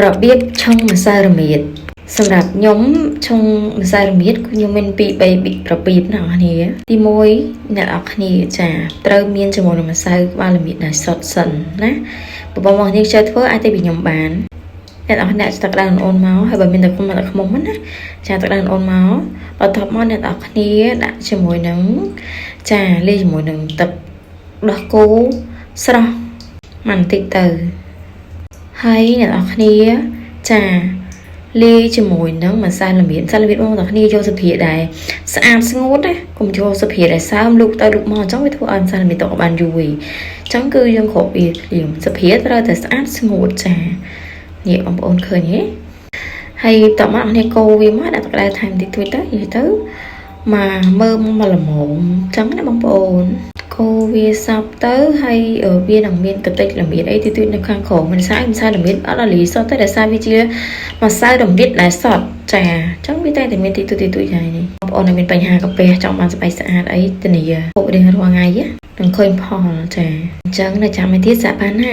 របៀបឆុងម្សៅរមៀតសម្រាប់ខ្ញុំឆុងម្សៅរមៀតខ្ញុំមានពី3របៀបណាស់គ្នាទី1អ្នកនរគ្នាចាត្រូវមានជាមួយនឹងម្សៅក្បាលរមៀតដែលសុទ្ធសិនណាបងប្អូនគ្នាចូលធ្វើអាចទៅពីខ្ញុំបានអ្នកនរគ្នាទឹកដើមអូនមកហើយបើមានទឹកខ្មុំណាចាទឹកដើមអូនមកបន្ទាប់មកអ្នកនរគ្នាដាក់ជាមួយនឹងចាលាយជាមួយនឹងទឹកដោះគោស្រស់បន្តិចទៅហើយអ្នកនរគ្នាចាលាយជាមួយនឹងម្សៅរមៀតបងប្អូនគ្នាយកសុភាដែរស្អាតស្ងួតណាកុំយកសុភាដែលសើមលូកទៅលូកមកអញ្ចឹងវាធ្វើឲ្យម្សៅរមៀតទៅបានយូរអញ្ចឹងគឺយើងគ្របវាភ្លាមសុភាត្រូវតែស្អាតស្ងួតចានេះបងប្អូនឃើញទេហើយតមកអ្នកកូរវាមកដាក់ទឹកក្តៅថែមតិចតួចទៅនិយាយទៅមកមើលមកល្មមអញ្ចឹងណាបងប្អូនកូរវាសប់ទៅហើយវានឹងមានតិចល្មៀតអីតិចតួចនៅខាងក្រោមមិនស្អាតម្សៅរមៀតអត់ដល់លីសតទេដោយសារវាជាម្សៅរមៀតដែលសត់ចាអញ្ចឹងវាតែមានតិចតួចហើយនេះបងប្អូនមានបញ្ហាកាពះចង់បានស្បែកស្អាតអីធានាហូបរៀងរាល់ថ្ងៃនឹងឃើញផលចាអញ្ចឹងនៅចាំឲ្យទៀតសាក់បានណា